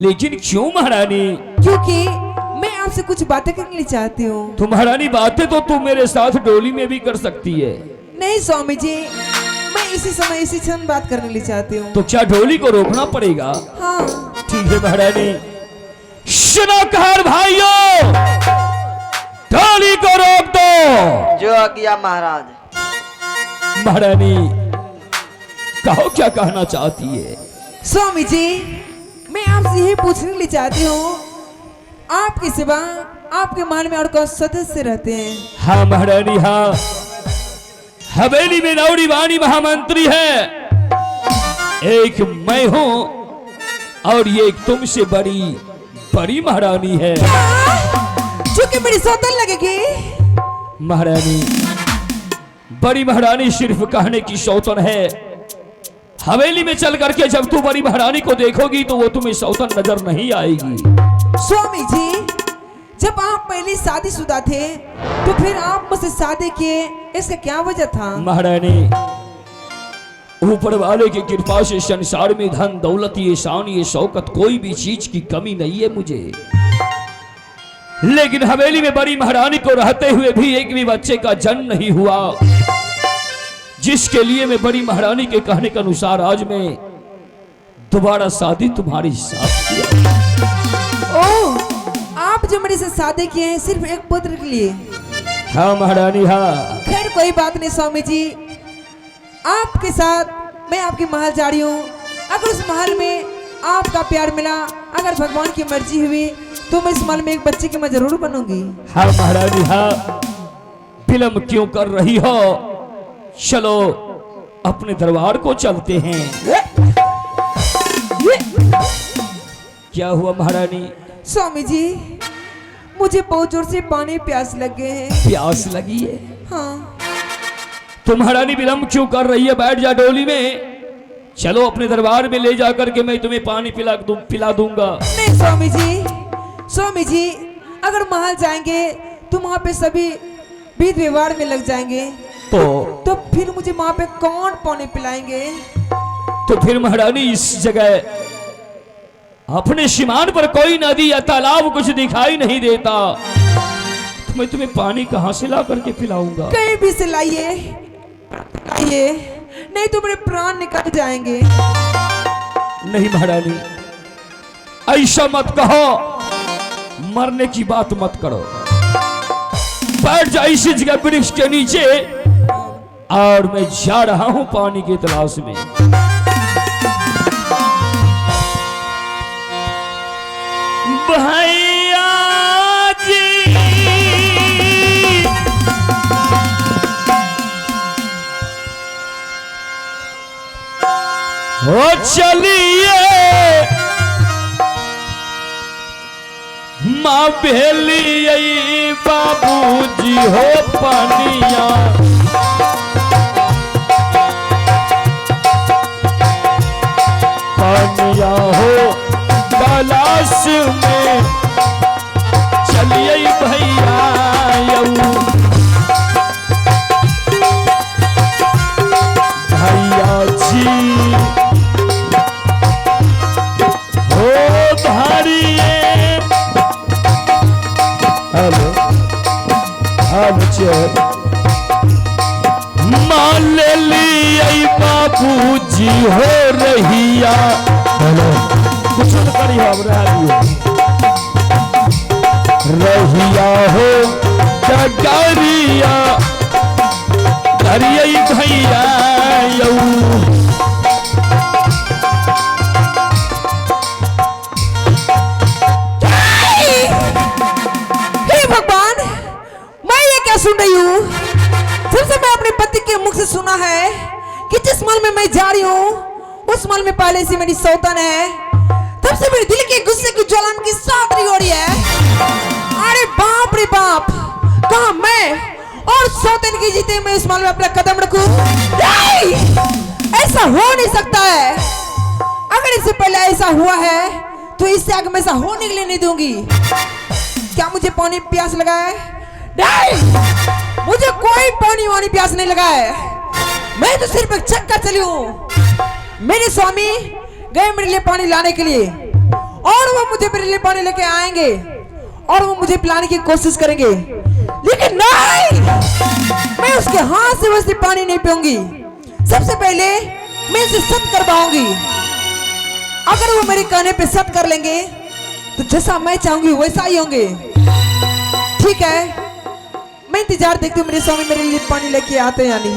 लेकिन क्यों महारानी? क्योंकि मैं आपसे कुछ बातें करनी चाहती हूँ। तो महारानी बातें तो तुम मेरे साथ डोली में भी कर सकती है। नहीं स्वामी जी, मैं इसी समय इसी क्षण बात करने लिए चाहती हूँ। तो क्या डोली को रोकना पड़ेगा? हाँ ठीक है महारानी। शनाकार भाइयों, डोली को रोक दो। जो आज्ञा महाराज। महारानी कहो क्या कहना चाहती है? स्वामी जी, मैं आपसे यही पूछने के लिए चाहती हूँ, आपके सिवा आपके महल में और कौन सदस्य रहते हैं? हाँ महारानी, हाँ, हवेली में नौड़ी वाणी महामंत्री है, एक मैं हूँ और ये एक तुमसे बड़ी बड़ी महारानी है। जो कि मेरी सौतन लगेगी। महारानी, बड़ी महारानी सिर्फ कहने की सौतन है। हवेली में चल करके जब तू बड़ी महारानी को देखोगी तो वो तुम्हें सौतन नजर नहीं आएगी। स्वामी जी, जब आप पहले शादीशुदा थे तो फिर आप मुझसे शादी किए, इसका क्या वजह था? महारानी, ऊपर वाले की कृपा से संसार में धन दौलत ये शान ये शौकत कोई भी चीज की कमी नहीं है मुझे, लेकिन हवेली में बड़ी महारानी को रहते हुए भी एक भी बच्चे का जन्म नहीं हुआ, जिसके लिए मैं बड़ी महारानी के कहने के अनुसार आज मैं दोबारा शादी तुम्हारे साथ किया। ओह, आप जो मेरे से शादी किए हैं सिर्फ एक पुत्र के लिए? हाँ महारानी, हाँ। खैर कोई बात नहीं स्वामी जी, आपके साथ मैं आपके महल जा रही हूँ। अगर उस महल में आपका प्यार मिला, अगर भगवान की मर्जी हुई तो मैं इस महल में एक बच्चे की मैं जरूर बनूंगी। हाँ महारानी, हाँ। विलंब क्यों कर रही हो? चलो अपने दरबार को चलते हैं। क्या हुआ महारानी? स्वामी जी, मुझे बहुत जोर से पानी प्यास लगे हैं। प्यास लगी है? हाँ। तो महारानी विलंब क्यों कर रही है? बैठ जा डोली में, चलो अपने दरबार में ले जा करके मैं तुम्हें पानी पिला दूंगा। नहीं स्वामी जी, स्वामी जी, अगर महल जाएंगे तो वहाँ पे सभी विध व्यवहार में लग जाएंगे, तो फिर मुझे वहाँ पे कौन पानी पिलाएंगे? तो फिर महारानी इस जगह अपने सीमान पर कोई नदी या तालाब कुछ दिखाई नहीं देता, तो मैं तुम्हें पानी कहां से ला करके पिलाऊंगा? कहीं भी से लाइए, नहीं तो मेरे प्राण निकल जाएंगे। नहीं महारानी, ऐसा मत कहो, मरने की बात मत करो। बैठ जा इसी जगह वृक्ष के नीचे और मैं जा रहा हूं पानी की तलाश में। भैया जी हो चलिए, माँ भेली बाबूजी हो पानिया, पानिया हो तलाश में, चलिए भैया भैया जी हो धारिए। हेलो, अब चल मान ले ली बाबूजी हो रहिया। हेलो, कुछ तो करी हो रहिया हो जगरिया, करिए भैया भगवान, मैं ये क्या सुन रही हूँ? फिर से मैं अपने पति के मुख से सुना है कि जिस महल में मैं जा रही हूँ उस महल में पहले से मेरी सौतन है। तब से मेरे दिल के गुस्से की ज्वाला की सादरी हो रही है। अरे बाप रे बाप, कहाँ मैं और सौतन की जीते मैं इस महल में अपना कदम रखूं? नहीं, ऐसा हो नहीं सकता है। अगर इससे पहले ऐसा हुआ है तो इससे आगे मैं ऐसा होने के लिए नहीं दूंगी। क्या मुझे पानी प्यास लगा है? नहीं, मुझे कोई पानी वानी प्यास नहीं लगा है। मैं तो सिर्फ एक चक्कर चली हूँ। मेरे स्वामी गए मेरे लिए पानी लाने के लिए, और वो मुझे मेरे लिए पानी लेके आएंगे और वो मुझे पिलाने की कोशिश करेंगे, लेकिन नहीं, मैं उसके हाथ से वैसे पानी नहीं पीऊंगी। सबसे पहले मैं उसे सत करवाऊंगी। अगर वो मेरे कहने पे सत कर लेंगे तो जैसा मैं चाहूंगी वैसा ही होंगे। ठीक है, मैं इंतजार देखती हूँ मेरे स्वामी मेरे लिए पानी लेके आते हैं या नहीं।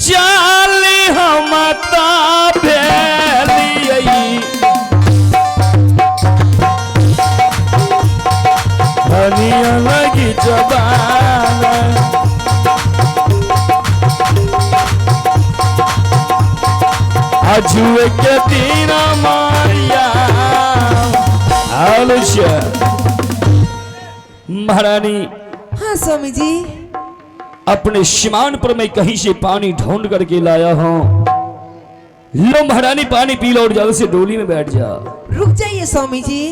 चल हम भेलिया लगी जबान अजुए के दिन माया महारानी। हाँ स्वामी जी, अपने श्मशान पर मैं कहीं से पानी ढूंढ करके लाया हूँ। लो महारानी पानी पी लो और जल्द से डोली में बैठ जा। रुक जाइए स्वामी जी।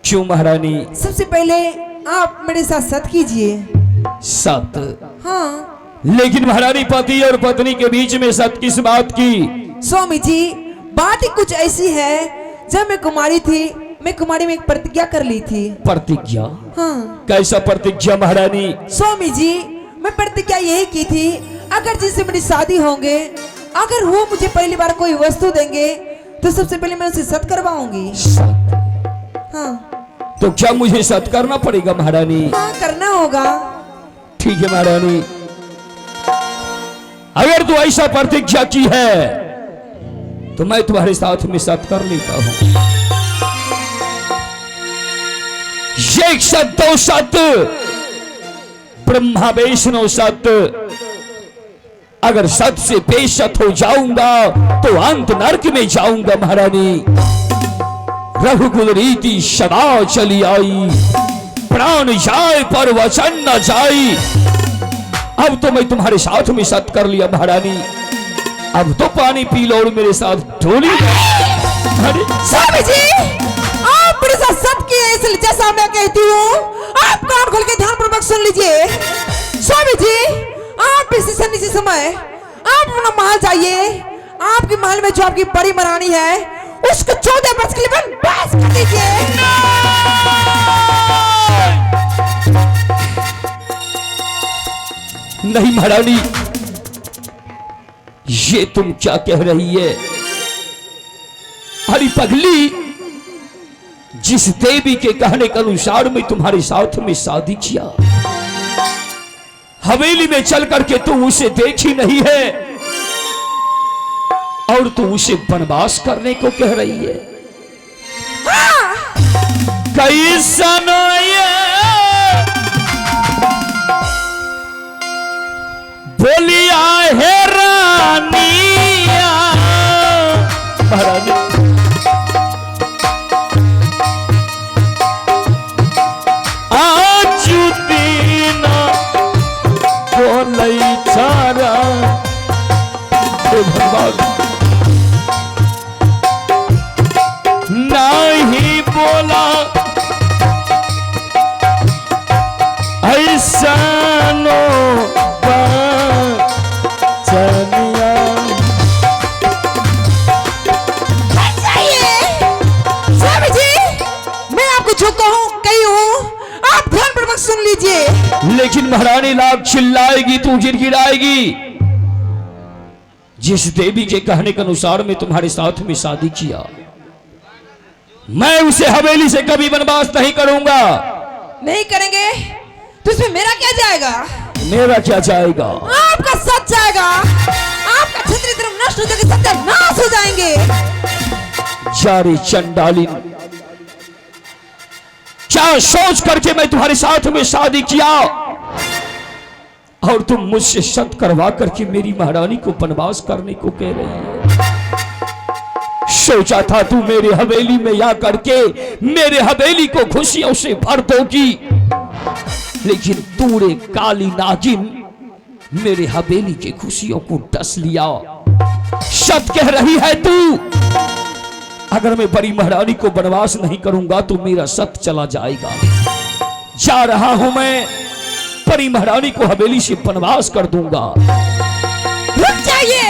क्यों महारानी? सबसे पहले आप मेरे साथ सत कीजिए। सत? हाँ। लेकिन महारानी पति और पत्नी के बीच में सत किस बात की? स्वामी जी बात ही कुछ ऐसी है, जब मैं कुमारी थी, मैं कुमारी में एक प्रतिज्ञा कर ली थी। प्रतिज्ञा? हाँ। कैसा प्रतिज्ञा महारानी? स्वामी जी मैं प्रतिज्ञा यही की थी, अगर जिससे मेरी शादी होंगे, अगर वो मुझे पहली बार कोई वस्तु देंगे तो सबसे पहले मैं उसे सत करवाऊंगी। हाँ। तो क्या मुझे सत करना पड़ेगा महारानी? हाँ करना होगा। ठीक है महारानी, अगर तू ऐसा प्रतिज्ञा की है तो मैं तुम्हारे साथ में सत कर लेता हूं। एक सत, दो सत, ब्रह्मा वैष्णव सत। अगर सत से बेसत हो जाऊंगा तो अंत नरक में जाऊंगा महारानी। रघुकुल रीति सदा चली आई, प्राण जाए पर वचन न जाई। अब तो मैं तुम्हारे साथ में सत कर लिया महारानी, अब तो पानी पी लो और मेरे साथ डोली। स्वामी जी आप मेरे साथ सत किए, इसलिए जैसा मैं कहती हूँ आप कान खोल के ध्यान पूर्वक सुन लीजिए। स्वामी जी आप इसी समय आप अपना महल जाइए, आपके महल में जो आपकी बड़ी महारानी है उसको 14 वर्ष के लिए बस कर दीजिए। नहीं महारानी, ये तुम क्या कह रही है? अरे पगली, जिस देवी के कहने के अनुसार मैं तुम्हारे साथ में शादी किया, हवेली में चल करके तू उसे देखी नहीं है और तू उसे वनवास करने को कह रही है। कैसन बोलिया है रानिया महारानी। आज दिन बोलई चारा भगवान नहीं बोला ऐसा नो स्वामी जी मैं आपको जो कहूँ कही हूँ आप ध्यान पूर्वक सुन लीजिए। लेकिन महारानी लाख चिल्लाएगी, तू गिड़गिड़ाएगी। जिस देवी के कहने के अनुसार मैं तुम्हारे साथ में शादी किया, मैं उसे हवेली से कभी वनवास नहीं करूंगा। नहीं करेंगे तो इसमें मेरा क्या जाएगा? मेरा क्या जाएगा? आपका सच जाएगा, आपका क्षत्रिय धर्म नष्ट हो जाएगा, सत्यानाश हो जाएंगे। जारी चंडालिन, क्या सोच करके मैं तुम्हारे साथ में शादी किया और तुम मुझसे सत करवा करके मेरी महारानी को वनवास करने को कह रही है? सोचा था तू मेरे हवेली में या करके मेरे हवेली को खुशियों से भर दोगी, लेकिन तूने काली नागिन मेरे हवेली की खुशियों को डस लिया। सत कह रही है तू, अगर मैं बड़ी महारानी को वनवास नहीं करूंगा तो मेरा सत्य चला जाएगा। जा रहा हूं मैं, परी महारानी को हवेली से वनवास कर दूंगा। रुक जाइए।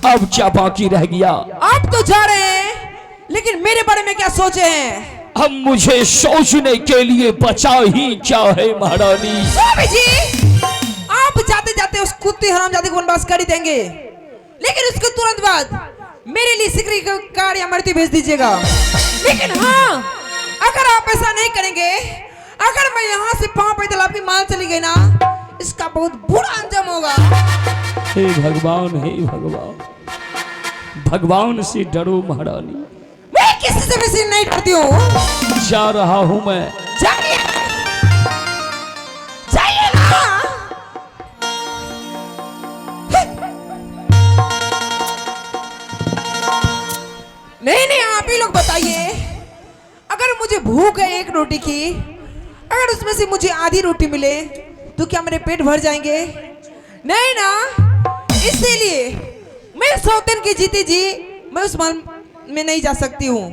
अब क्या बाकी रह गया? आप तो जा रहे हैं, लेकिन मेरे बारे में क्या सोचे हैं? अब मुझे सोचने के लिए बचा ही क्या है महारानी? स्वामी जी, आप जाते जाते उस कुत्ते हरामजादे को वनवास कर ही देंगे, लेकिन उसके तुरंत बाद मेरे लिए सिकरी का कार्ड या मृत्यु भेज दीजिएगा। लेकिन हाँ, अगर आप ऐसा नहीं करेंगे, अगर मैं यहाँ से पांव पैदल आपकी माल चली गई ना, इसका बहुत बुरा अंजाम होगा। हे भगवान, हे भगवान, भगवान से डरो महारानी। मैं किसी से वैसे नहीं डरती हूँ। जा रहा हूँ मैं। जाइए, जाइए ना। नहीं, आप ही लोग बताइए, अगर मुझे भूख है एक रोटी की, अगर उसमें से मुझे आधी रोटी मिले तो क्या मेरे पेट भर जाएंगे? नहीं ना। इसीलिए मैं सौतन की जीती जी, मैं उस माल में नहीं जा सकती हूँ।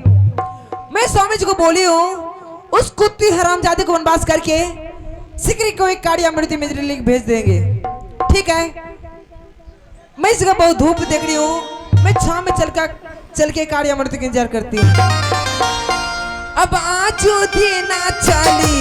मैं स्वामी जी को बोली हूँ, उस कुत्ती हरामजादे को वनवास करके सिकरी को एक कार्ड या मृत्यु मेरे लिए भेज देंगे। ठीक है, मैं इस जगह बहुत धूप देख रही हूँ, मैं छांव में चल के कार्ड या मृत्यु का इंतजार करती हूँ। अब आजो देना चली